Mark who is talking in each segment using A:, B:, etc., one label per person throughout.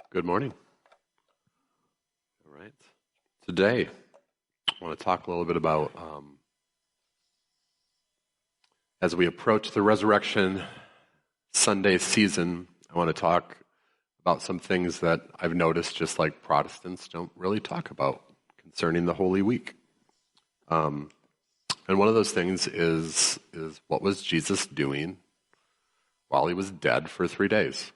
A: Good morning. All right. Today, I want to talk a little bit about, as we approach the Resurrection Sunday season, I want to talk about some things that I've noticed just like Protestants don't really talk about concerning the Holy Week. And one of those things is what was Jesus doing while he was dead for 3 days?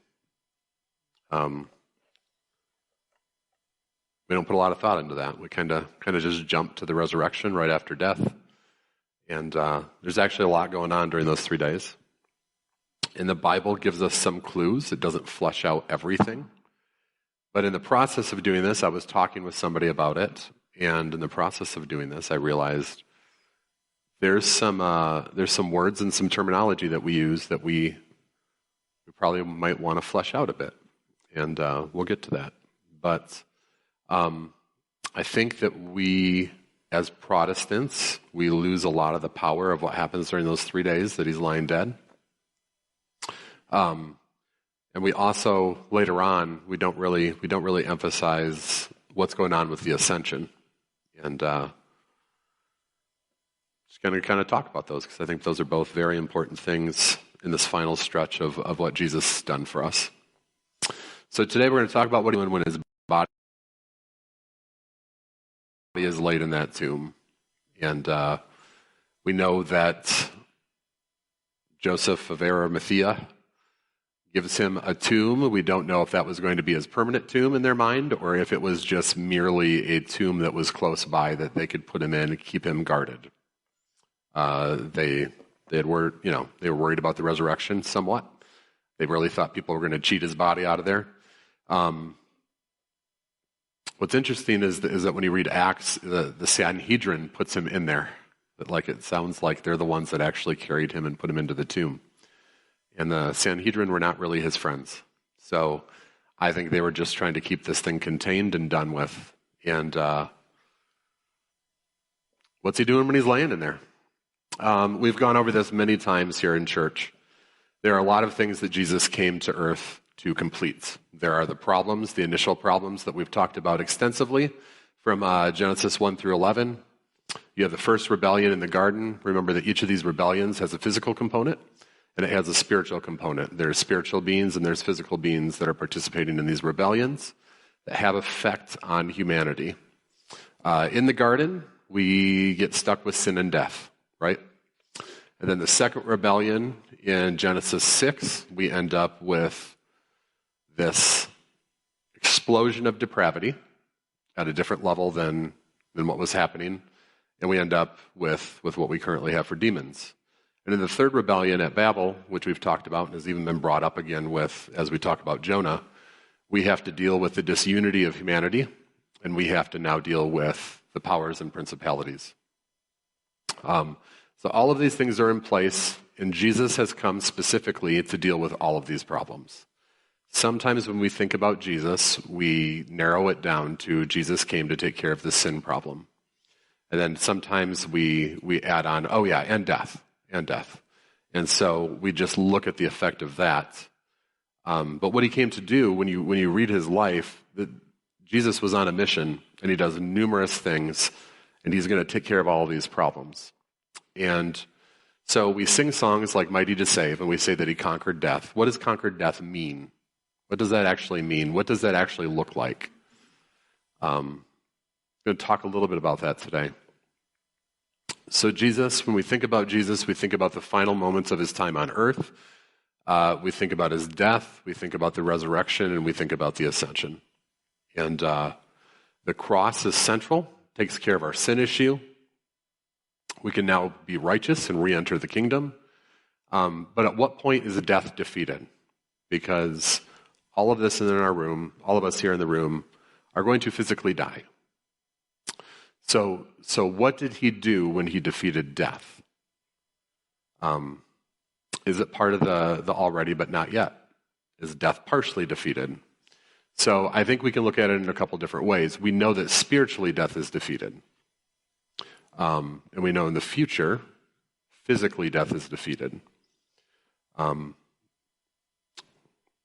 A: We don't put a lot of thought into that. We kind of just jump to the resurrection right after death. And there's actually a lot going on during those 3 days. And the Bible gives us some clues. It doesn't flesh out everything. But in the process of doing this, I was talking with somebody about it. And in the process of doing this, I realized there's some words and some terminology that we use that we probably might want to flesh out a bit. And we'll get to that. But I think that we, as Protestants, we lose a lot of the power of what happens during those 3 days that he's lying dead. And we also, later on, we don't really emphasize what's going on with the ascension. And just going to kind of talk about those, because I think those are both very important things in this final stretch of what Jesus has done for us. So today we're going to talk about what he did when his body is laid in that tomb. And we know that Joseph of Arimathea gives him a tomb. We don't know if that was going to be his permanent tomb in their mind, or if it was just merely a tomb that was close by that they could put him in and keep him guarded. They were worried about the resurrection somewhat. They really thought people were going to cheat his body out of there. What's interesting is that when you read Acts, the Sanhedrin puts him in there. It sounds like they're the ones that actually carried him and put him into the tomb. And the Sanhedrin were not really his friends. So I think they were just trying to keep this thing contained and done with. And what's he doing when he's laying in there? We've gone over this many times here in church. There are a lot of things that Jesus came to earth to complete. There are the problems, the initial problems that we've talked about extensively from Genesis 1 through 11. You have the first rebellion in the garden. Remember that each of these rebellions has a physical component and it has a spiritual component. There's spiritual beings and there's physical beings that are participating in these rebellions that have effect on humanity. In the garden, we get stuck with sin and death, right? And then the second rebellion in Genesis 6, we end up with this explosion of depravity at a different level than what was happening. And we end up with what we currently have for demons. And in the third rebellion at Babel, which we've talked about and has even been brought up again as we talk about Jonah, we have to deal with the disunity of humanity, and we have to now deal with the powers and principalities. So all of these things are in place, and Jesus has come specifically to deal with all of these problems. Sometimes when we think about Jesus, we narrow it down to Jesus came to take care of the sin problem. And then sometimes we add on, and death. And so we just look at the effect of that. But what he came to do, when you read his life, Jesus was on a mission, and he does numerous things, and he's going to take care of all of these problems. And so we sing songs like Mighty to Save, and we say that he conquered death. What does conquered death mean? What does that actually mean? What does that actually look like? I'm going to talk a little bit about that today. So Jesus, when we think about Jesus, we think about the final moments of his time on earth. We think about his death. We think about the resurrection, and we think about the ascension. And the cross is central, takes care of our sin issue. We can now be righteous and re-enter the kingdom. But at what point is death defeated? Because all of this in our room, all of us here in the room, are going to physically die. So what did he do when he defeated death? Is it part of the already but not yet? Is death partially defeated? So I think we can look at it in a couple different ways. We know that spiritually death is defeated. And we know in the future, physically death is defeated.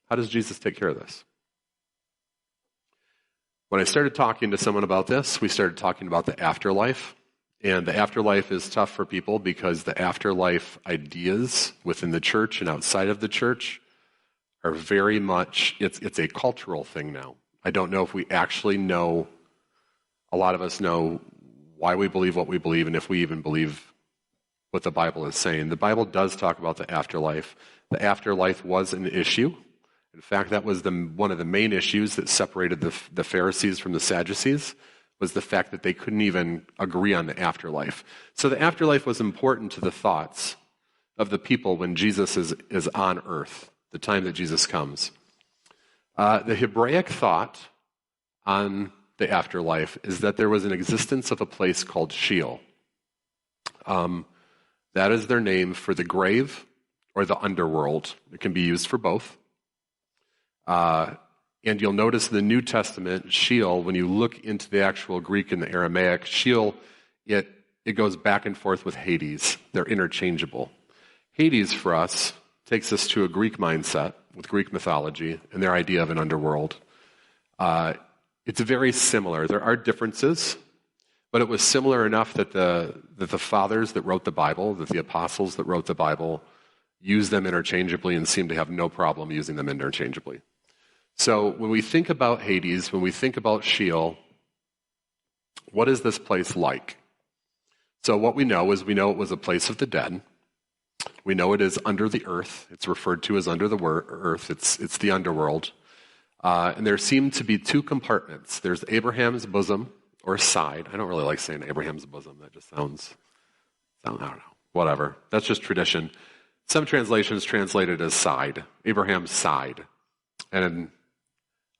A: How does Jesus take care of this? When I started talking to someone about this, we started talking about the afterlife. And the afterlife is tough for people because the afterlife ideas within the church and outside of the church are very much, it's a cultural thing now. I don't know if we actually know, a lot of us know why we believe what we believe and if we even believe what the Bible is saying. The Bible does talk about the afterlife. The afterlife was an issue. In fact, that was one of the main issues that separated the Pharisees from the Sadducees, was the fact that they couldn't even agree on the afterlife. So the afterlife was important to the thoughts of the people when Jesus is on earth, the time that Jesus comes. The Hebraic thought on the afterlife is that there was an existence of a place called Sheol. That is their name for the grave or the underworld. It can be used for both. And you'll notice in the New Testament, Sheol, when you look into the actual Greek and the Aramaic, Sheol, it goes back and forth with Hades. They're interchangeable. Hades, for us, takes us to a Greek mindset with Greek mythology and their idea of an underworld. It's very similar. There are differences, but it was similar enough that the fathers that wrote the Bible, that the apostles that wrote the Bible, used them interchangeably and seemed to have no problem using them interchangeably. So when we think about Hades, when we think about Sheol, what is this place like? So what we know is it was a place of the dead. We know it is under the earth. It's referred to as under the earth. It's the underworld. And there seem to be two compartments. There's Abraham's bosom or side. I don't really like saying Abraham's bosom. That just sounds I don't know. Whatever. That's just tradition. Some translations translate it as side. Abraham's side. And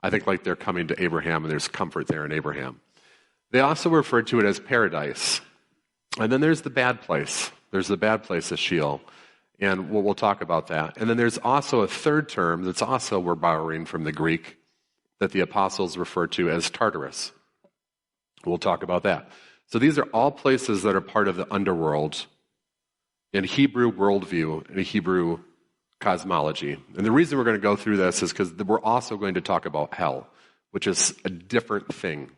A: I think like they're coming to Abraham and there's comfort there in Abraham. They also refer to it as paradise. And then there's the bad place. There's the bad place of Sheol. And we'll talk about that. And then there's also a third term that's also we're borrowing from the Greek that the apostles refer to as Tartarus. We'll talk about that. So these are all places that are part of the underworld in Hebrew worldview, in a Hebrew cosmology. And the reason we're going to go through this is because we're also going to talk about hell, which is a different thing.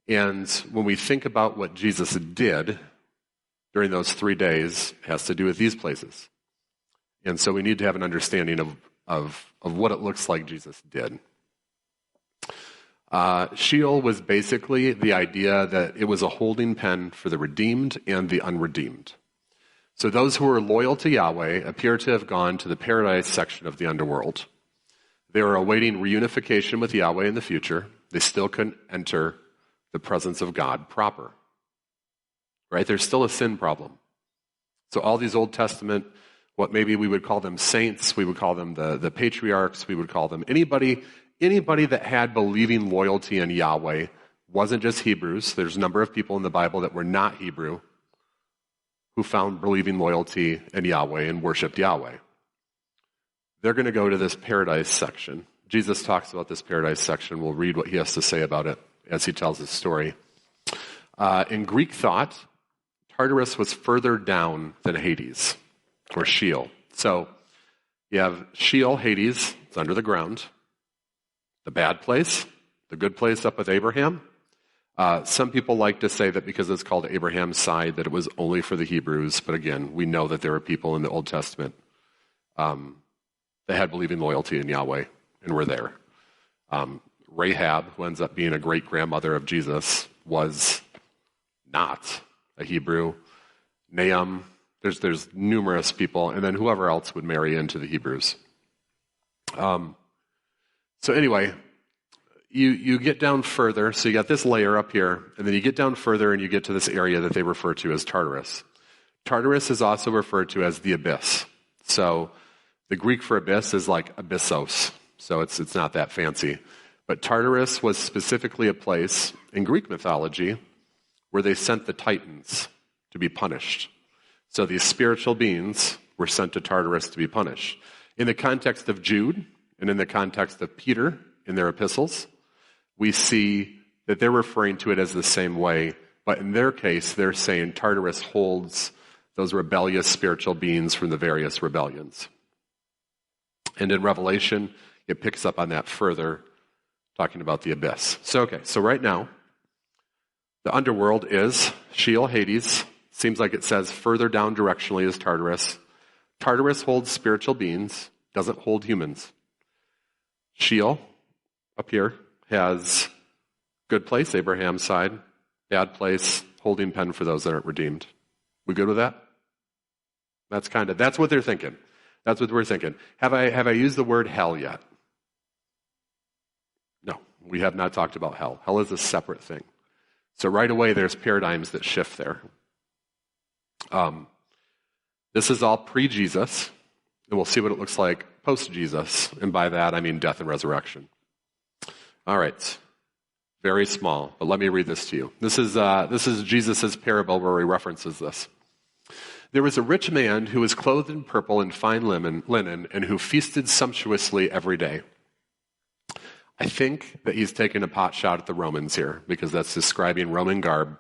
A: And when we think about what Jesus did during those 3 days, it has to do with these places. And so we need to have an understanding of what it looks like Jesus did. Sheol was basically the idea that it was a holding pen for the redeemed and the unredeemed. So those who were loyal to Yahweh appear to have gone to the paradise section of the underworld. They were awaiting reunification with Yahweh in the future. They still couldn't enter the presence of God proper. Right? There's still a sin problem. So all these Old Testament, what maybe we would call them saints, we would call them the patriarchs, we would call them anybody that had believing loyalty in Yahweh, wasn't just Hebrews. There's a number of people in the Bible that were not Hebrew who found believing loyalty in Yahweh and worshiped Yahweh. They're going to go to this paradise section. Jesus talks about this paradise section. We'll read what he has to say about it as he tells his story. In Greek thought, Tartarus was further down than Hades, or Sheol. So you have Sheol, Hades, it's under the ground. The bad place, the good place up with Abraham. Some people like to say that because it's called Abraham's side, that it was only for the Hebrews. But again, we know that there were people in the Old Testament that had believing loyalty in Yahweh and were there. Rahab, who ends up being a great-grandmother of Jesus, was not a Hebrew. Nahum, there's numerous people, and then whoever else would marry into the Hebrews. So anyway, you get down further, so you got this layer up here, and then you get down further and you get to this area that they refer to as Tartarus. Tartarus is also referred to as the abyss. So the Greek for abyss is like abyssos, so it's not that fancy. But Tartarus was specifically a place in Greek mythology where they sent the Titans to be punished. So these spiritual beings were sent to Tartarus to be punished. In the context of Jude and in the context of Peter in their epistles, we see that they're referring to it as the same way, but in their case, they're saying Tartarus holds those rebellious spiritual beings from the various rebellions. And in Revelation, it picks up on that further talking about the abyss. So right now, the underworld is Sheol, Hades. Seems like it says further down directionally is Tartarus. Tartarus holds spiritual beings, doesn't hold humans. Sheol, up here, has good place, Abraham's side, bad place, holding pen for those that aren't redeemed. We good with that? That's what they're thinking. That's what we're thinking. Have I used the word hell yet? No, we have not talked about hell. Hell is a separate thing. So right away, there's paradigms that shift there. This is all pre-Jesus, and we'll see what it looks like post-Jesus, and by that I mean death and resurrection. All right, very small, but let me read this to you. This is Jesus' parable where he references this. There was a rich man who was clothed in purple and fine linen, and who feasted sumptuously every day. I think that he's taking a pot shot at the Romans here, because that's describing Roman garb.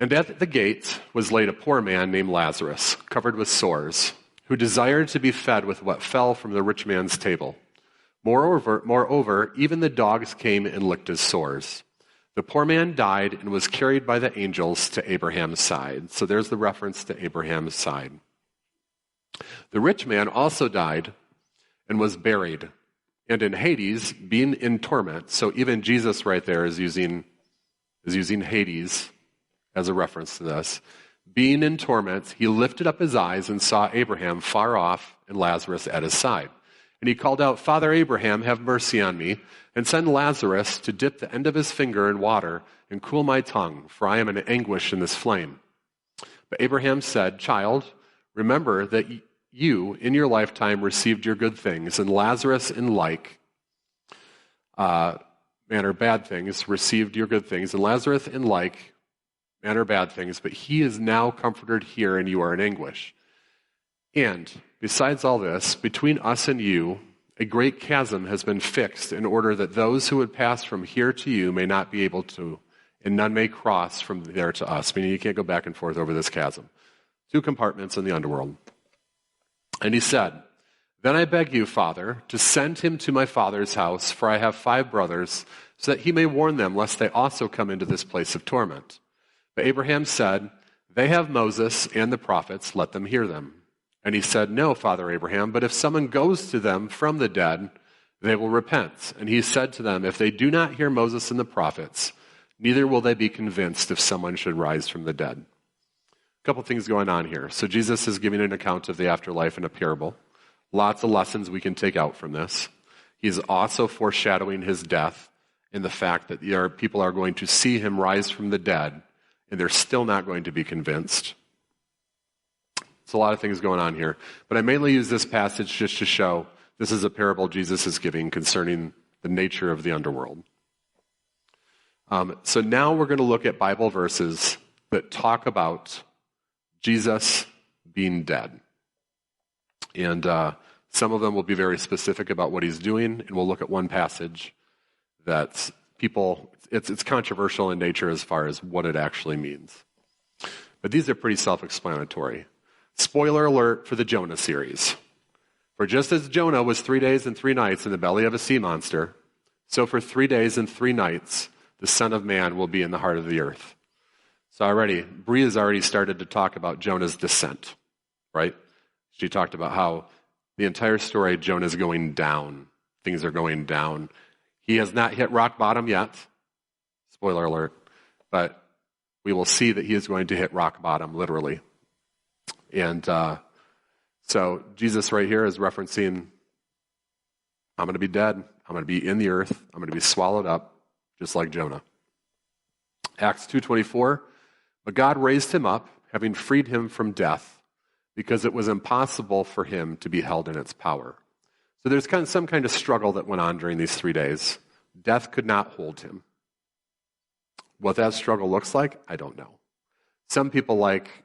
A: And at the gate was laid a poor man named Lazarus, covered with sores, who desired to be fed with what fell from the rich man's table. Moreover, even the dogs came and licked his sores. The poor man died and was carried by the angels to Abraham's side. So there's the reference to Abraham's side. The rich man also died and was buried. And in Hades, being in torment, so even Jesus right there is using Hades as a reference to this. Being in torment, he lifted up his eyes and saw Abraham far off and Lazarus at his side. And he called out, "Father Abraham, have mercy on me, and send Lazarus to dip the end of his finger in water and cool my tongue, for I am in anguish in this flame." But Abraham said, "Child, remember that you, in your lifetime, received your good things, and Lazarus in like manner bad things received your good things, and Lazarus in like manner bad things, but he is now comforted here, and you are in anguish. And besides all this, between us and you, a great chasm has been fixed in order that those who would pass from here to you may not be able to, and none may cross from there to us," meaning you can't go back and forth over this chasm. 2 compartments in the underworld. And he said, "Then I beg you, Father, to send him to my father's house, for I have 5 brothers, so that he may warn them, lest they also come into this place of torment." But Abraham said, "They have Moses and the prophets, let them hear them." And he said, "No, Father Abraham, but if someone goes to them from the dead, they will repent." And he said to them, "If they do not hear Moses and the prophets, neither will they be convinced if someone should rise from the dead." A couple things going on here. So Jesus is giving an account of the afterlife in a parable. Lots of lessons we can take out from this. He's also foreshadowing his death in the fact that people are going to see him rise from the dead, and they're still not going to be convinced. It's a lot of things going on here. But I mainly use this passage just to show this is a parable Jesus is giving concerning the nature of the underworld. So now we're going to look at Bible verses that talk about Jesus being dead. And some of them will be very specific about what he's doing, and we'll look at one passage that's it's controversial in nature as far as what it actually means. But these are pretty self-explanatory. Spoiler alert for the Jonah series. For just as Jonah was 3 days and 3 nights in the belly of a sea monster, so for 3 days and 3 nights, the Son of Man will be in the heart of the earth. So Bree has already started to talk about Jonah's descent, right? She talked about how the entire story, Jonah's going down. Things are going down. He has not hit rock bottom yet. Spoiler alert. But we will see that he is going to hit rock bottom, literally. And so Jesus right here is referencing, I'm going to be dead. I'm going to be in the earth. I'm going to be swallowed up, just like Jonah. Acts 2:24, but God raised him up, having freed him from death, because it was impossible for him to be held in its power. So there's some kind of struggle that went on during these 3 days. Death could not hold him. What that struggle looks like, I don't know. Some people like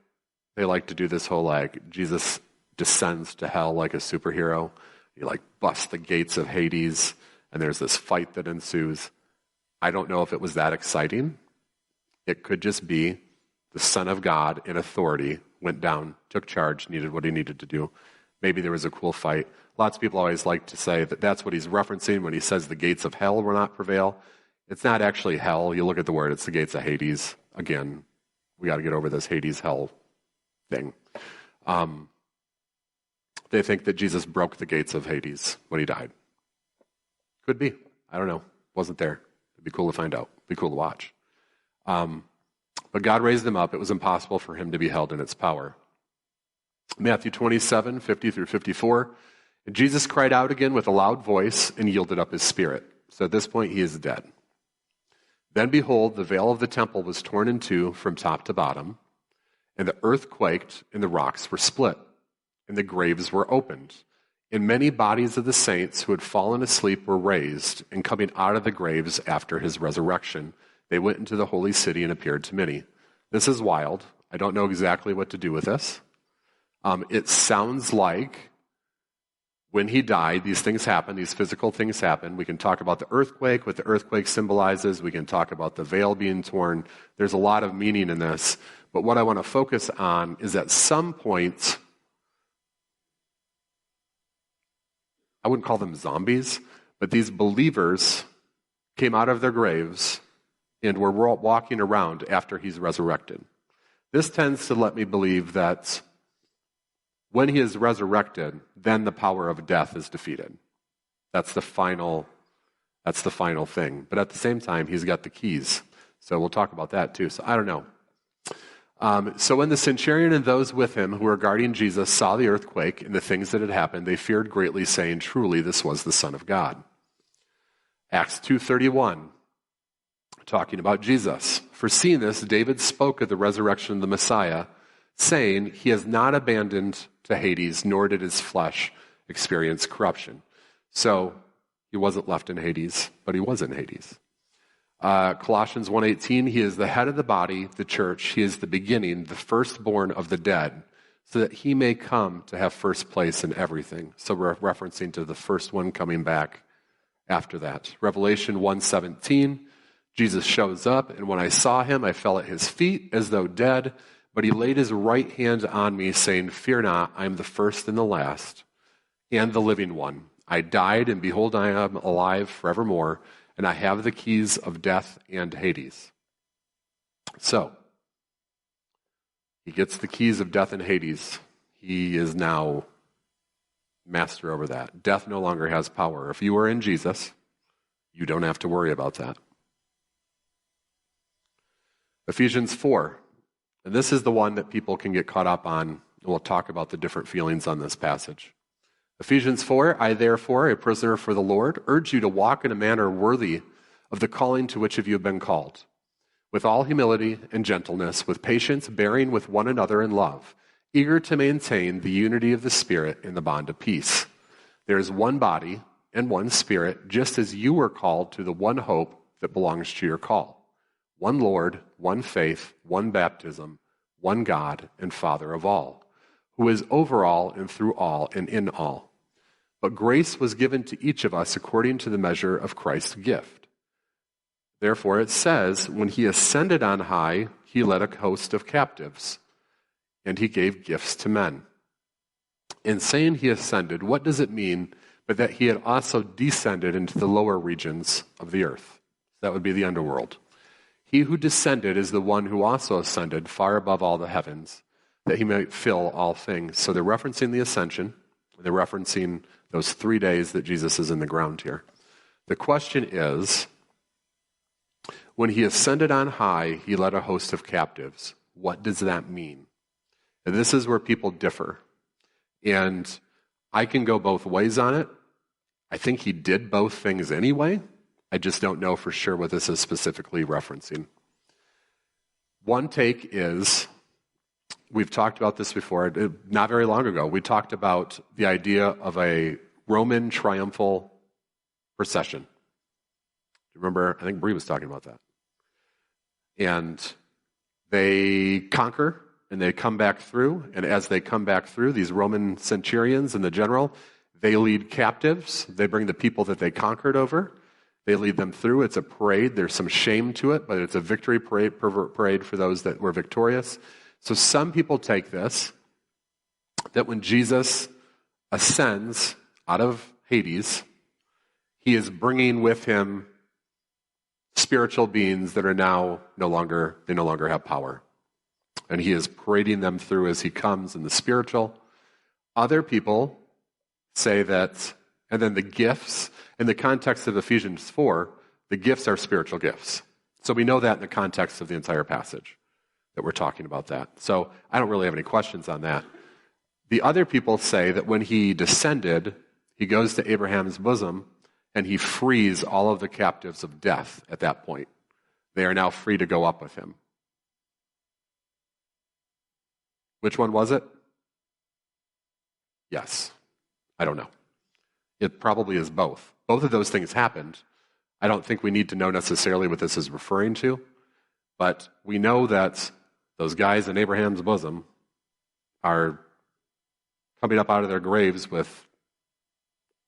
A: to do this whole Jesus descends to hell like a superhero. You bust the gates of Hades, and there's this fight that ensues. I don't know if it was that exciting. It could just be the Son of God in authority went down, took charge, needed what he needed to do. Maybe there was a cool fight. Lots of people always like to say that that's what he's referencing when he says the gates of hell will not prevail. It's not actually hell. You look at the word, it's the gates of Hades. Again, we got to get over this Hades hell thing. They think that Jesus broke the gates of Hades when he died. Could be. I don't know. Wasn't there. It'd be cool to find out. It'd be cool to watch. But God raised him up. It was impossible for him to be held in its power. Matthew 27, 50 through 54. And Jesus cried out again with a loud voice and yielded up his spirit. So at this point, he is dead. Then behold, the veil of the temple was torn in two from top to bottom, and the earth quaked, and the rocks were split, and the graves were opened. And many bodies of the saints who had fallen asleep were raised, and coming out of the graves after his resurrection, they went into the holy city and appeared to many. This is wild. I don't know exactly what to do with this. It sounds like when he died, these things happen, these physical things happen. We can talk about the earthquake, what the earthquake symbolizes. We can talk about the veil being torn. There's a lot of meaning in this. But what I want to focus on is at some point, I wouldn't call them zombies, but these believers came out of their graves and were walking around after he's resurrected. This tends to let me believe that when he is resurrected, then the power of death is defeated. That's the final thing. But at the same time, he's got the keys. So we'll talk about that too. So I don't know. So when the centurion and those with him who were guarding Jesus saw the earthquake and the things that had happened, they feared greatly, saying, truly, this was the Son of God. Acts 2:31, talking about Jesus. For seeing this, David spoke of the resurrection of the Messiah, saying, he has not abandoned to Hades, nor did his flesh experience corruption. So he wasn't left in Hades, but he was in Hades. Colossians 1:18, he is the head of the body, the church. He is the beginning, the firstborn of the dead, so that he may come to have first place in everything. So we're referencing to the first one coming back after that. Revelation 1:17, Jesus shows up, and when I saw him, I fell at his feet as though dead. But he laid his right hand on me, saying, fear not, I am the first and the last, and the living one. I died, and behold, I am alive forevermore, and I have the keys of death and Hades. So, he gets the keys of death and Hades. He is now master over that. Death no longer has power. If you are in Jesus, you don't have to worry about that. Ephesians 4. And this is the one that people can get caught up on. And we'll talk about the different feelings on this passage. Ephesians 4, I therefore, a prisoner for the Lord, urge you to walk in a manner worthy of the calling to which of you have been called, with all humility and gentleness, with patience, bearing with one another in love, eager to maintain the unity of the Spirit in the bond of peace. There is one body and one Spirit, just as you were called to the one hope that belongs to your call. One Lord, one faith, one baptism, one God and Father of all, who is over all and through all and in all. But grace was given to each of us according to the measure of Christ's gift. Therefore it says, when he ascended on high, he led a host of captives, and he gave gifts to men. In saying he ascended, what does it mean but that he had also descended into the lower regions of the earth? That would be the underworld. He who descended is the one who also ascended far above all the heavens, that he might fill all things. So they're referencing the ascension. They're referencing those 3 days that Jesus is in the ground here. The question is, when he ascended on high, he led a host of captives. What does that mean? And this is where people differ. And I can go both ways on it. I think he did both things anyway. I just don't know for sure what this is specifically referencing. One take is, we've talked about this before, not very long ago. We talked about the idea of a Roman triumphal procession. Remember, I think Bree was talking about that. And they conquer, and they come back through, and as they come back through, these Roman centurions and the general, they lead captives. They bring the people that they conquered over. They lead them through. It's a parade. There's some shame to it, but it's a victory parade for those that were victorious. So some people take this, that when Jesus ascends out of Hades. He is bringing with him spiritual beings that are now no longer have power. And he is parading them through as he comes in the spiritual. Other people say that, and then the gifts, in the context of Ephesians 4, the gifts are spiritual gifts. So we know that in the context of the entire passage, that we're talking about that. So I don't really have any questions on that. The other people say that when he descended, he goes to Abraham's bosom and he frees all of the captives of death at that point. They are now free to go up with him. Which one was it? Yes. I don't know. It probably is both. Both of those things happened. I don't think we need to know necessarily what this is referring to, but we know that those guys in Abraham's bosom are coming up out of their graves with,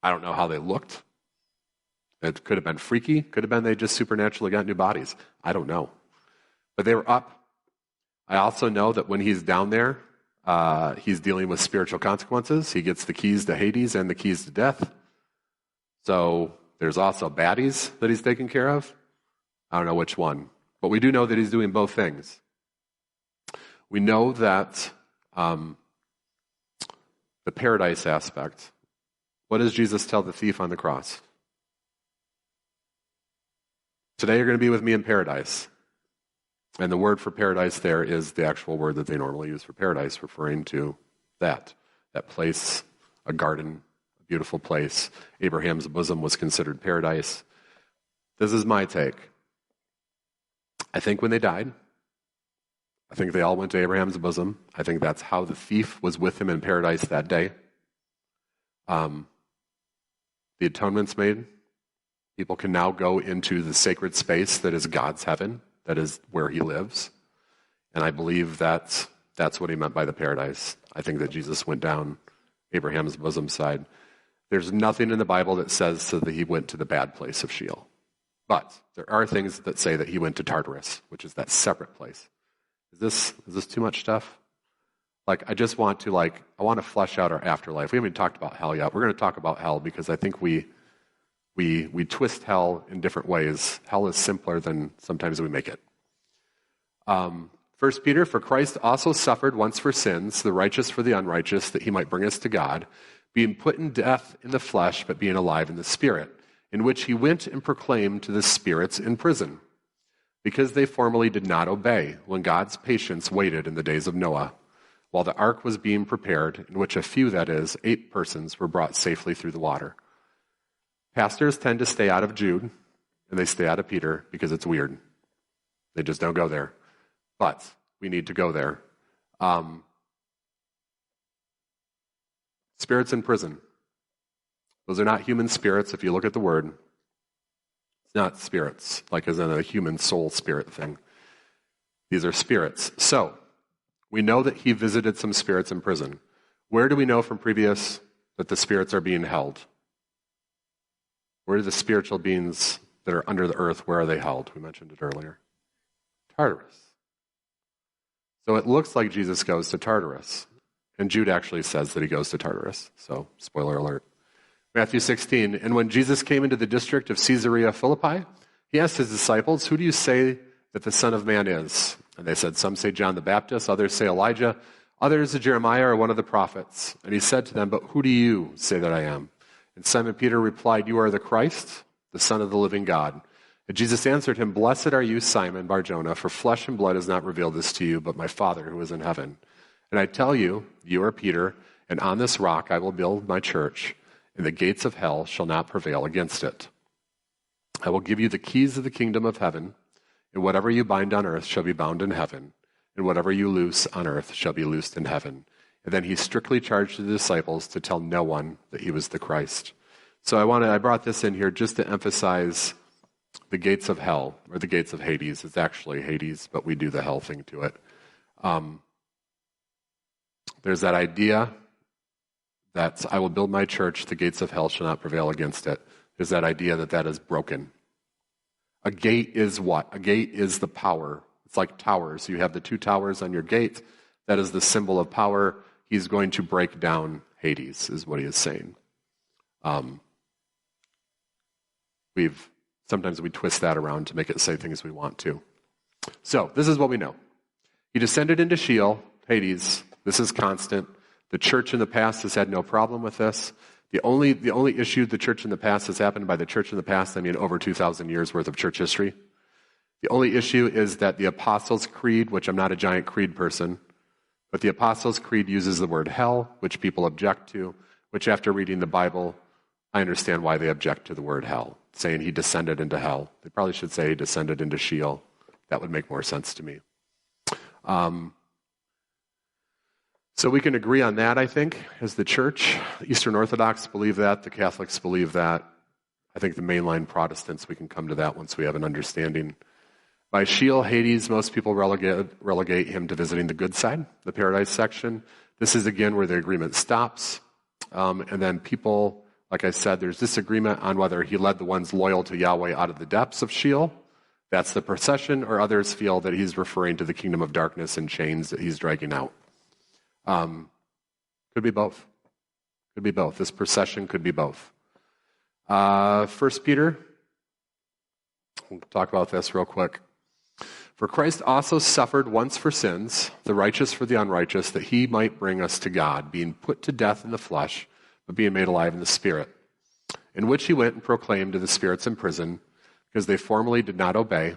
A: I don't know how they looked. It could have been freaky. Could have been they just supernaturally got new bodies. I don't know. But they were up. I also know that when he's down there, he's dealing with spiritual consequences. He gets the keys to Hades and the keys to death. So there's also baddies that he's taking care of. I don't know which one. But we do know that he's doing both things. We know that the paradise aspect, what does Jesus tell the thief on the cross? Today you're going to be with me in paradise. And the word for paradise there is the actual word that they normally use for paradise, referring to that place, a garden, a beautiful place. Abraham's bosom was considered paradise. This is my take. I think when they died, I think they all went to Abraham's bosom. I think that's how the thief was with him in paradise that day. The atonement's made. People can now go into the sacred space that is God's heaven. That is where he lives. And I believe that's what he meant by the paradise. I think that Jesus went down Abraham's bosom side. There's nothing in the Bible that says that he went to the bad place of Sheol. But there are things that say that he went to Tartarus, which is that separate place. Is this too much stuff? I want to flesh out our afterlife. We haven't even talked about hell yet. We're going to talk about hell because I think we twist hell in different ways. Hell is simpler than sometimes we make it. 1 Peter, for Christ also suffered once for sins, the righteous for the unrighteous, that he might bring us to God, being put in death in the flesh, but being alive in the spirit, in which he went and proclaimed to the spirits in prison, because they formerly did not obey, when God's patience waited in the days of Noah, while the ark was being prepared, in which a few, that is, 8 persons, were brought safely through the water. Pastors tend to stay out of Jude, and they stay out of Peter because it's weird. They just don't go there. But we need to go there. Spirits in prison. Those are not human spirits if you look at the word. It's not spirits, like as in a human soul spirit thing. These are spirits. So, we know that he visited some spirits in prison. Where do we know from previous that the spirits are being held? Where are the spiritual beings that are under the earth, where are they held? We mentioned it earlier. Tartarus. So it looks like Jesus goes to Tartarus. And Jude actually says that he goes to Tartarus. So, spoiler alert. Matthew 16, and when Jesus came into the district of Caesarea Philippi, he asked his disciples, who do you say that the Son of Man is? And they said, some say John the Baptist, others say Elijah, others Jeremiah or one of the prophets. And he said to them, but who do you say that I am? And Simon Peter replied, you are the Christ, the Son of the living God. And Jesus answered him, blessed are you, Simon Bar-Jonah, for flesh and blood has not revealed this to you, but my Father who is in heaven. And I tell you, you are Peter, and on this rock I will build my church, and the gates of hell shall not prevail against it. I will give you the keys of the kingdom of heaven, and whatever you bind on earth shall be bound in heaven, and whatever you loose on earth shall be loosed in heaven. And then he strictly charged the disciples to tell no one that he was the Christ. So I brought this in here just to emphasize the gates of hell, or the gates of Hades. It's actually Hades, but we do the hell thing to it. There's that idea that I will build my church, the gates of hell shall not prevail against it. There's that idea that that is broken. A gate is what? A gate is the power. It's like towers. You have the 2 towers on your gate. That is the symbol of power. He's going to break down Hades, is what he is saying. Sometimes we twist that around to make it say things we want to. So this is what we know. He descended into Sheol, Hades. This is constant. The church in the past has had no problem with this. The only issue the church in the past has happened by the church in the past, I mean over 2,000 years worth of church history. The only issue is that the Apostles' Creed, which I'm not a giant creed person, but the Apostles' Creed uses the word hell, which people object to, which after reading the Bible, I understand why they object to the word hell, saying he descended into hell. They probably should say he descended into Sheol. That would make more sense to me. So we can agree on that, I think, as the church. The Eastern Orthodox believe that. The Catholics believe that. I think the mainline Protestants, we can come to that once we have an understanding. By Sheol, Hades, most people relegate him to visiting the good side, the paradise section. This is, again, where the agreement stops. And then people, like I said, there's disagreement on whether he led the ones loyal to Yahweh out of the depths of Sheol. That's the procession, or others feel that he's referring to the kingdom of darkness and chains that he's dragging out. Could be both. Could be both. This procession could be both. 1 Peter, we'll talk about this real quick. For Christ also suffered once for sins, the righteous for the unrighteous, that he might bring us to God, being put to death in the flesh, but being made alive in the spirit, in which he went and proclaimed to the spirits in prison, because they formerly did not obey,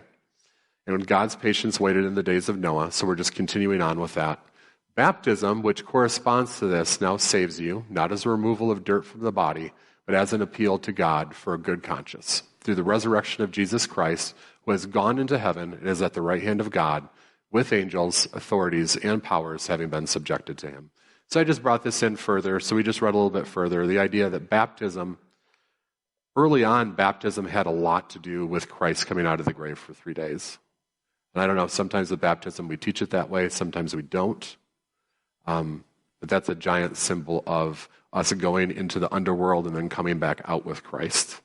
A: and when God's patience waited in the days of Noah. So we're just continuing on with that. Baptism, which corresponds to this, now saves you, not as a removal of dirt from the body, but as an appeal to God for a good conscience, through the resurrection of Jesus Christ, who has gone into heaven and is at the right hand of God, with angels, authorities, and powers having been subjected to him. So I just brought this in further, so we just read a little bit further, the idea that baptism, early on, baptism had a lot to do with Christ coming out of the grave for 3 days. And I don't know, sometimes with baptism we teach it that way, sometimes we don't. But that's a giant symbol of us going into the underworld and then coming back out with Christ.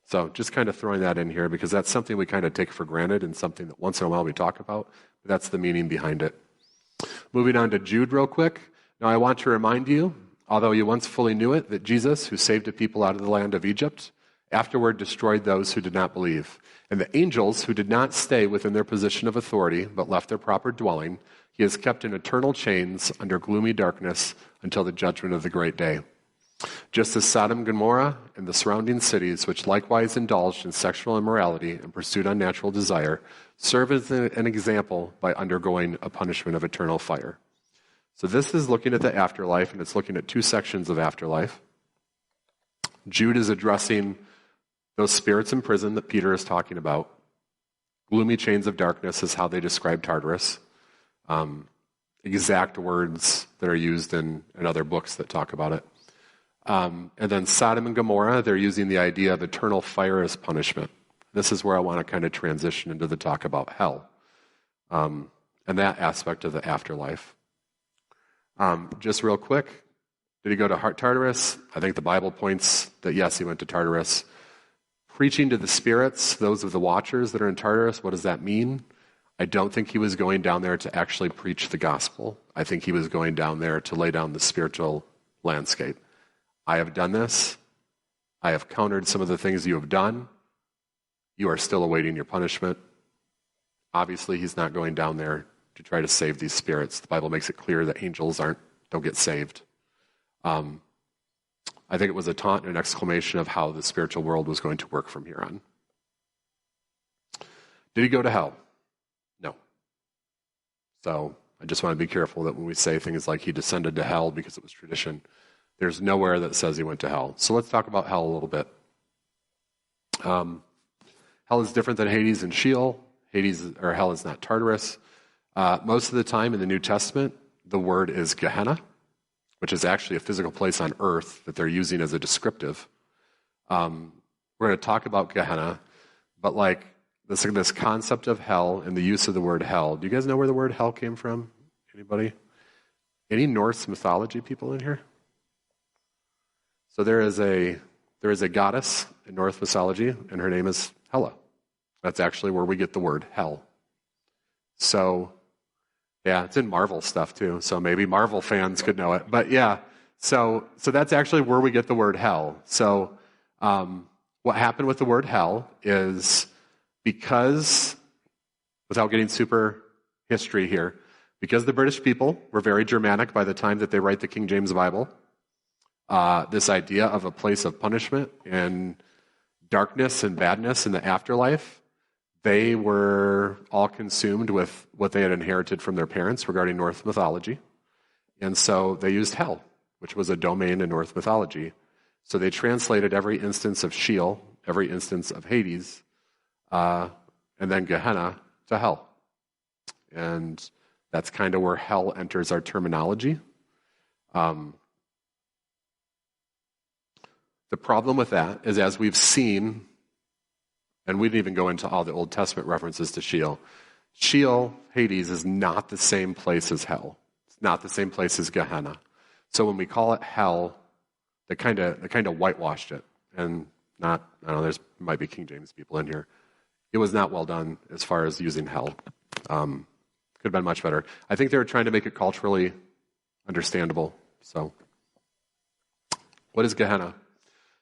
A: So just kind of throwing that in here because that's something we kind of take for granted and something that once in a while we talk about. But that's the meaning behind it. Moving on to Jude real quick. Now I want to remind you, although you once fully knew it, that Jesus, who saved a people out of the land of Egypt, afterward destroyed those who did not believe. And the angels who did not stay within their position of authority, but left their proper dwelling, he has kept in eternal chains under gloomy darkness until the judgment of the great day. Just as Sodom and Gomorrah and the surrounding cities, which likewise indulged in sexual immorality and pursued unnatural desire, serve as an example by undergoing a punishment of eternal fire. So this is looking at the afterlife, and it's looking at 2 sections of afterlife. Jude is addressing those spirits in prison that Peter is talking about. Gloomy chains of darkness is how they describe Tartarus. Exact words that are used in other books that talk about it. And then Sodom and Gomorrah, they're using the idea of eternal fire as punishment. This is where I want to kind of transition into the talk about hell and that aspect of the afterlife. Just real quick, did he go to Tartarus? I think the Bible points that yes, he went to Tartarus. Preaching to the spirits, those of the watchers that are in Tartarus, what does that mean? I don't think he was going down there to actually preach the gospel. I think he was going down there to lay down the spiritual landscape. I have done this. I have countered some of the things you have done. You are still awaiting your punishment. Obviously, he's not going down there to try to save these spirits. The Bible makes it clear that angels don't get saved. I think it was a taunt and an exclamation of how the spiritual world was going to work from here on. Did he go to hell? No. So I just want to be careful that when we say things like he descended to hell because it was tradition, there's nowhere that says he went to hell. So let's talk about hell a little bit. Hell is different than Hades and Sheol. Hell is not Tartarus. Most of the time in the New Testament, the word is Gehenna, which is actually a physical place on earth that they're using as a descriptive. We're going to talk about Gehenna, but like this concept of hell and the use of the word hell. Do you guys know where the word hell came from? Anybody? Any Norse mythology people in here? So there is a goddess in Norse mythology, and her name is Hela. That's actually where we get the word hell. So, yeah, it's in Marvel stuff too, so maybe Marvel fans could know it. But yeah, So that's actually where we get the word hell. So what happened with the word hell is because, without getting super history here, because the British people were very Germanic by the time that they write the King James Bible, this idea of a place of punishment and darkness and badness in the afterlife, they were all consumed with what they had inherited from their parents regarding Norse mythology. And so they used hell, which was a domain in Norse mythology. So they translated every instance of Sheol, every instance of Hades, and then Gehenna to hell. And that's kind of where hell enters our terminology. The problem with that is, as we've seen, and we didn't even go into all the Old Testament references to Sheol. Sheol, Hades, is not the same place as hell. It's not the same place as Gehenna. So when we call it hell, they kind of whitewashed it. And not, I don't know, there's might be King James people in here. It was not well done as far as using hell. Could have been much better. I think they were trying to make it culturally understandable. So, what is Gehenna?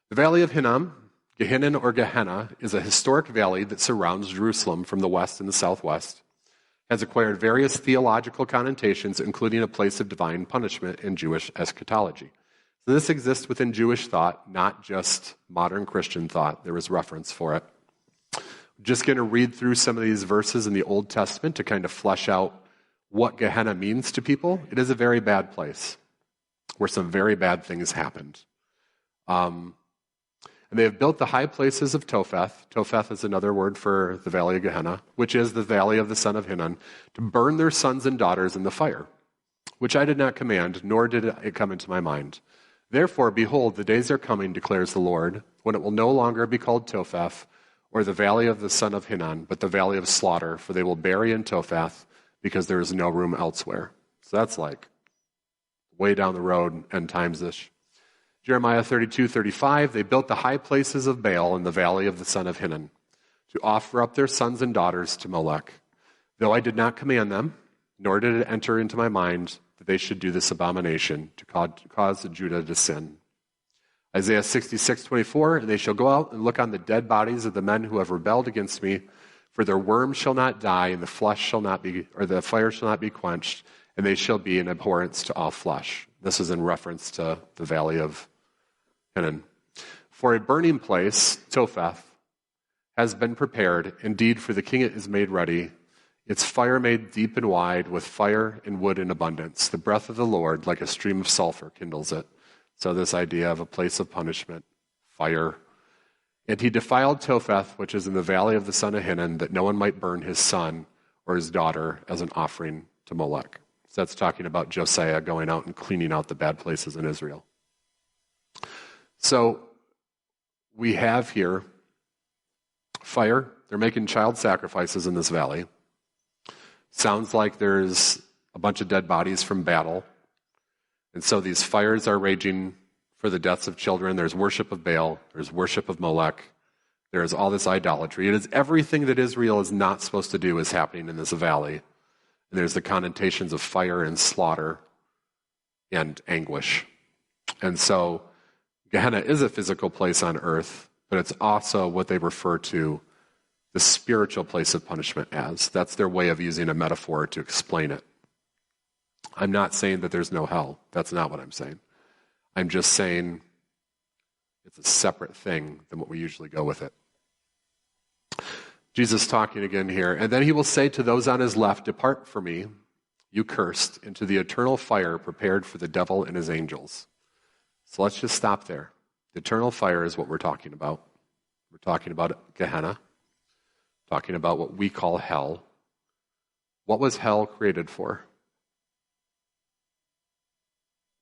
A: The Valley of Hinnom, Gehinnom or Gehenna, is a historic valley that surrounds Jerusalem from the west and the southwest. It has acquired various theological connotations, including a place of divine punishment in Jewish eschatology. So this exists within Jewish thought, not just modern Christian thought. There is reference for it. I'm just going to read through some of these verses in the Old Testament to kind of flesh out what Gehenna means to people. It is a very bad place where some very bad things happened. And they have built the high places of Topheth. Topheth is another word for the valley of Gehenna, which is the valley of the son of Hinnom, to burn their sons and daughters in the fire, which I did not command, nor did it come into my mind. Therefore, behold, the days are coming, declares the Lord, when it will no longer be called Topheth, or the valley of the son of Hinnom, but the valley of slaughter, for they will bury in Topheth, because there is no room elsewhere. So that's like way down the road, end times-ish. Jeremiah 32:35, they built the high places of Baal in the valley of the son of Hinnom to offer up their sons and daughters to Molech. Though I did not command them, nor did it enter into my mind that they should do this abomination to cause Judah to sin. Isaiah 66:24, and they shall go out and look on the dead bodies of the men who have rebelled against me, for their worm shall not die, and the flesh shall not be, or the fire shall not be quenched, and they shall be an abhorrence to all flesh. This is in reference to the valley of Hinnom. For a burning place, Topheth, has been prepared. Indeed, for the king it is made ready. Its fire made deep and wide, with fire and wood in abundance. The breath of the Lord, like a stream of sulfur, kindles it. So this idea of a place of punishment, fire. And he defiled Topheth, which is in the valley of the son of Hinnom, that no one might burn his son or his daughter as an offering to Molech. So that's talking about Josiah going out and cleaning out the bad places in Israel. So we have here fire. They're making child sacrifices in this valley. Sounds like there's a bunch of dead bodies from battle. And so these fires are raging for the deaths of children. There's worship of Baal. There's worship of Molech. There's all this idolatry. It is everything that Israel is not supposed to do is happening in this valley. And there's the connotations of fire and slaughter and anguish. And so Gehenna is a physical place on earth, but it's also what they refer to the spiritual place of punishment as. That's their way of using a metaphor to explain it. I'm not saying that there's no hell. That's not what I'm saying. I'm just saying it's a separate thing than what we usually go with it. Jesus talking again here. And then he will say to those on his left, depart from me, you cursed, into the eternal fire prepared for the devil and his angels. So let's just stop there. The eternal fire is what we're talking about. We're talking about Gehenna, talking about what we call hell. What was hell created for?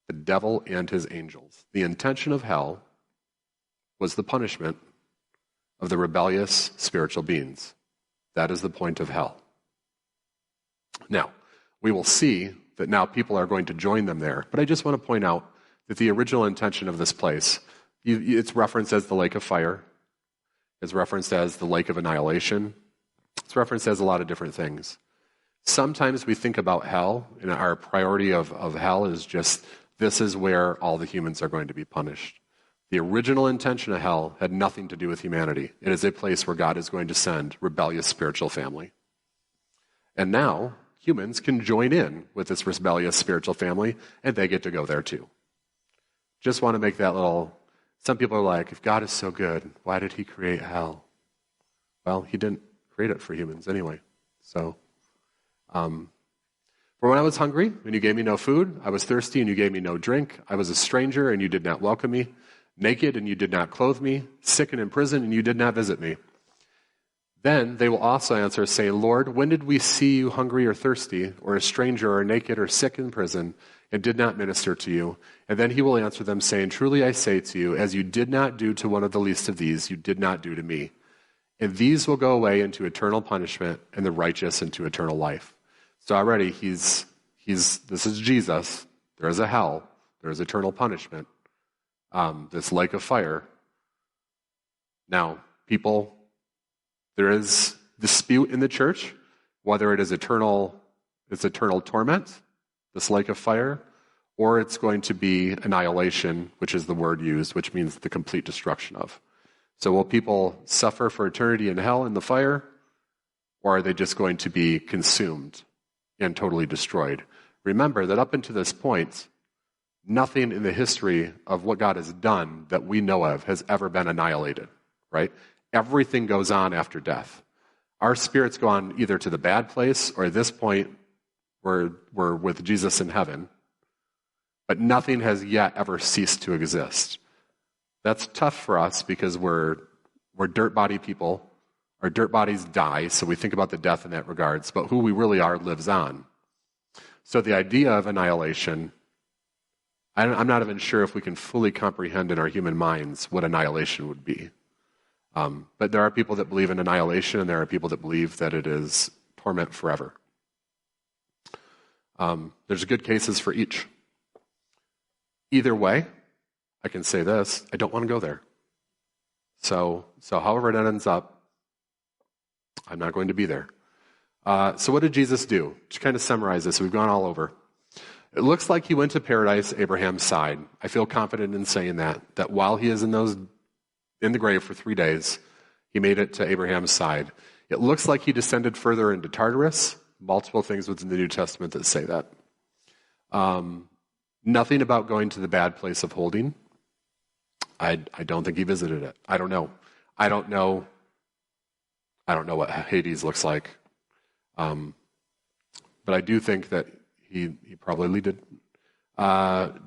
A: The devil and his angels. The intention of hell was the punishment of the rebellious spiritual beings. That is the point of hell. Now, we will see that now people are going to join them there, but I just want to point out that the original intention of this place, it's referenced as the lake of fire, it's referenced as the lake of annihilation, it's referenced as a lot of different things. Sometimes we think about hell, and our priority of hell is just this is where all the humans are going to be punished. The original intention of hell had nothing to do with humanity. It is a place where God is going to send rebellious spiritual family. And now, humans can join in with this rebellious spiritual family, and they get to go there too. Just want to make that little... Some people are like, if God is so good, why did he create hell? Well, he didn't create it for humans anyway. So, for when I was hungry, and you gave me no food, I was thirsty, and you gave me no drink, I was a stranger, and you did not welcome me, naked, and you did not clothe me, sick and in prison, and you did not visit me. Then they will also answer, saying, Lord, when did we see you hungry or thirsty, or a stranger, or naked, or sick in prison, and did not minister to you? And then he will answer them, saying, truly I say to you, as you did not do to one of the least of these, you did not do to me. And these will go away into eternal punishment, and the righteous into eternal life. So already this is Jesus. There is a hell. There is eternal punishment. This lake of fire. Now, people, there is dispute in the church whether it is eternal torment, this lake of fire, or it's going to be annihilation, which is the word used, which means the complete destruction of. So will people suffer for eternity in hell in the fire, or are they just going to be consumed and totally destroyed? Remember that up until this point, nothing in the history of what God has done that we know of has ever been annihilated, right? Everything goes on after death. Our spirits go on either to the bad place, or at this point, we're with Jesus in heaven. But nothing has yet ever ceased to exist. That's tough for us because we're dirt body people. Our dirt bodies die, so we think about the death in that regards, but who we really are lives on. So the idea of annihilation, I'm not even sure if we can fully comprehend in our human minds what annihilation would be. But there are people that believe in annihilation, and there are people that believe that it is torment forever. There's good cases for each. Either way, I can say this, I don't want to go there. So however it ends up, I'm not going to be there. So what did Jesus do? To kind of summarize this, we've gone all over. It looks like he went to paradise, Abraham's side. I feel confident in saying that while he is in the grave for 3 days, he made it to Abraham's side. It looks like he descended further into Tartarus. Multiple things within the New Testament that say that. Nothing about going to the bad place of holding. I don't think he visited it. I don't know. I don't know what Hades looks like. But I do think that he probably did.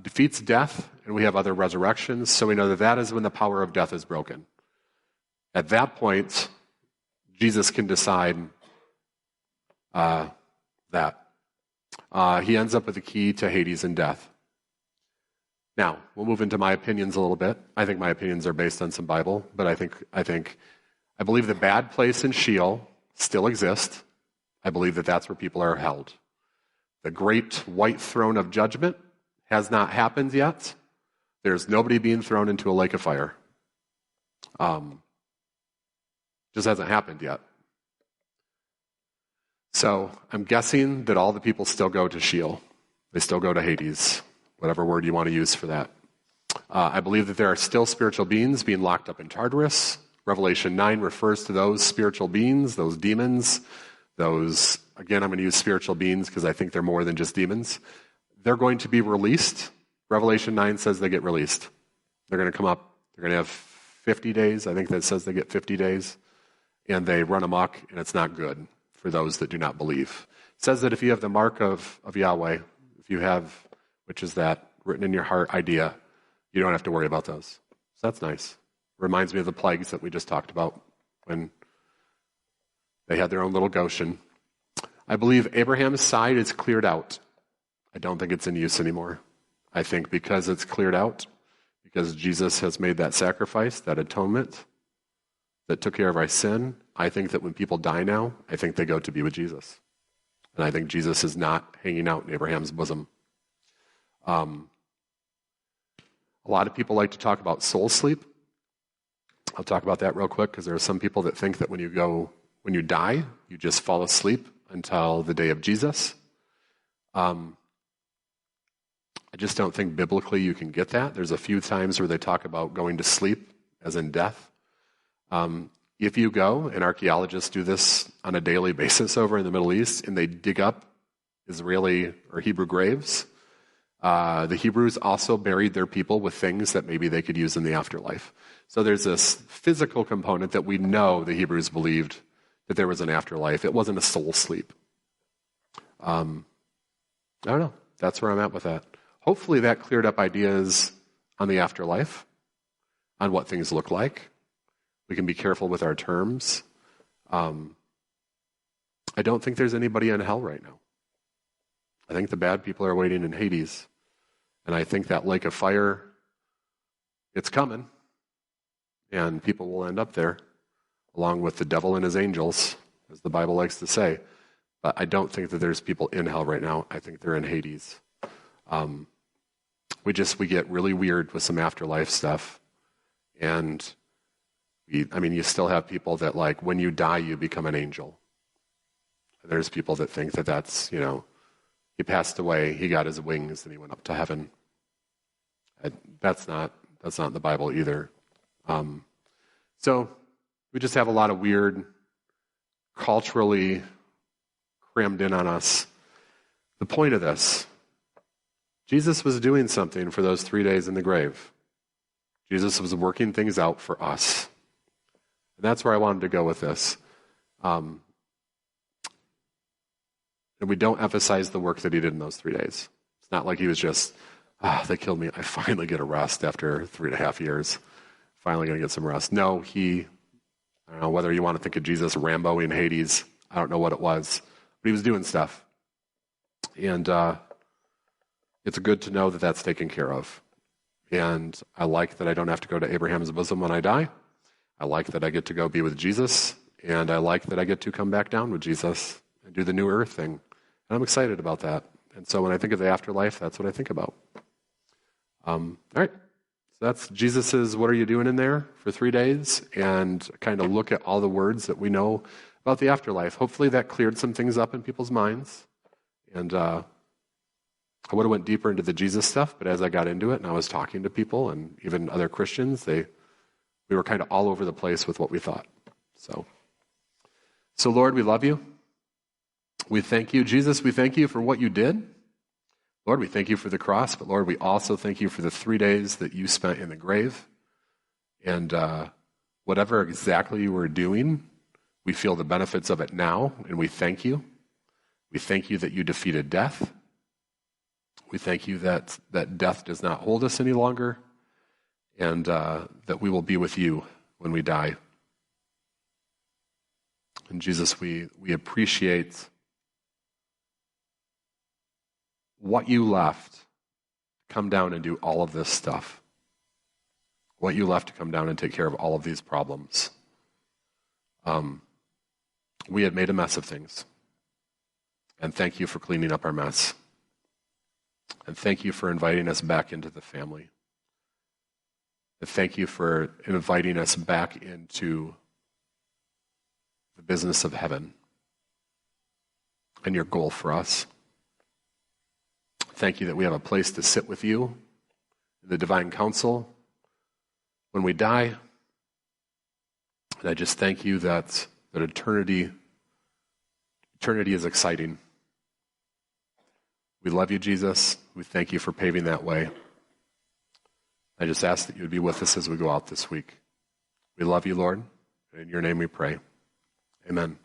A: Defeats death, and we have other resurrections, so we know that is when the power of death is broken. At that point, Jesus can decide that. He ends up with the key to Hades and death. Now, we'll move into my opinions a little bit. I think my opinions are based on some Bible, but I believe the bad place in Sheol still exists. I believe that that's where people are held. The great white throne of judgment has not happened yet. There's nobody being thrown into a lake of fire. Just hasn't happened yet. So I'm guessing that all the people still go to Sheol. They still go to Hades, whatever word you want to use for that. I believe that there are still spiritual beings being locked up in Tartarus. Revelation 9 refers to those spiritual beings, those demons, those, again, I'm going to use spiritual beings because I think they're more than just demons. They're going to be released. Revelation 9 says they get released. They're going to come up. They're going to have 50 days. I think that says they get 50 days. And they run amok, and it's not good for those that do not believe. It says that if you have the mark of Yahweh, if you have, which is that written in your heart idea, you don't have to worry about those. So that's nice. Reminds me of the plagues that we just talked about when they had their own little Goshen. I believe Abraham's side is cleared out. I don't think it's in use anymore. I think because it's cleared out, because Jesus has made that sacrifice, that atonement that took care of our sin, I think that when people die now, I think they go to be with Jesus. And I think Jesus is not hanging out in Abraham's bosom. A lot of people like to talk about soul sleep. I'll talk about that real quick because there are some people that think that when you die, you just fall asleep until the day of Jesus. I just don't think biblically you can get that. There's a few times where they talk about going to sleep, as in death. If you go, and archaeologists do this on a daily basis over in the Middle East, and they dig up Israeli or Hebrew graves, the Hebrews also buried their people with things that maybe they could use in the afterlife. So there's this physical component that we know the Hebrews believed that there was an afterlife. It wasn't a soul sleep. I don't know. That's where I'm at with that. Hopefully that cleared up ideas on the afterlife, on what things look like. We can be careful with our terms. I don't think there's anybody in hell right now. I think the bad people are waiting in Hades. And I think that lake of fire, it's coming. And people will end up there, along with the devil and his angels, as the Bible likes to say. But I don't think that there's people in hell right now. I think they're in Hades. We get really weird with some afterlife stuff. And you still have people that, like, when you die, you become an angel. And there's people that think that that's, he passed away, he got his wings, and he went up to heaven. That's not in the Bible either. So we just have a lot of weird, culturally crammed in on us. The point of this, Jesus was doing something for those 3 days in the grave. Jesus was working things out for us. And that's where I wanted to go with this. And we don't emphasize the work that he did in those 3 days. It's not like he was just, they killed me. I finally get a rest after 3.5 years. Finally going to get some rest. No, I don't know whether you want to think of Jesus Rambo in Hades. I don't know what it was. But he was doing stuff. And it's good to know that that's taken care of. And I like that I don't have to go to Abraham's bosom when I die. I like that I get to go be with Jesus. And I like that I get to come back down with Jesus and do the new earth thing. And I'm excited about that. And so when I think of the afterlife, that's what I think about. All right. So that's Jesus's what are you doing in there for 3 days, and kind of look at all the words that we know about the afterlife. Hopefully that cleared some things up in people's minds. And I would have went deeper into the Jesus stuff, but as I got into it and I was talking to people and even other Christians, we were kind of all over the place with what we thought. So Lord, we love you. We thank you. Jesus, we thank you for what you did. Lord, we thank you for the cross, but Lord, we also thank you for the 3 days that you spent in the grave. And whatever exactly you were doing, we feel the benefits of it now, and we thank you. We thank you that you defeated death. We thank you that death does not hold us any longer, and that we will be with you when we die. And Jesus, we appreciate what you left to come down and do all of this stuff. What you left to come down and take care of all of these problems. We had made a mess of things. And thank you for cleaning up our mess. And thank you for inviting us back into the family. And thank you for inviting us back into the business of heaven and your goal for us. Thank you that we have a place to sit with you in the divine council when we die. And I just thank you that eternity is exciting. We love you, Jesus. We thank you for paving that way. I just ask that you would be with us as we go out this week. We love you, Lord. And in your name we pray. Amen.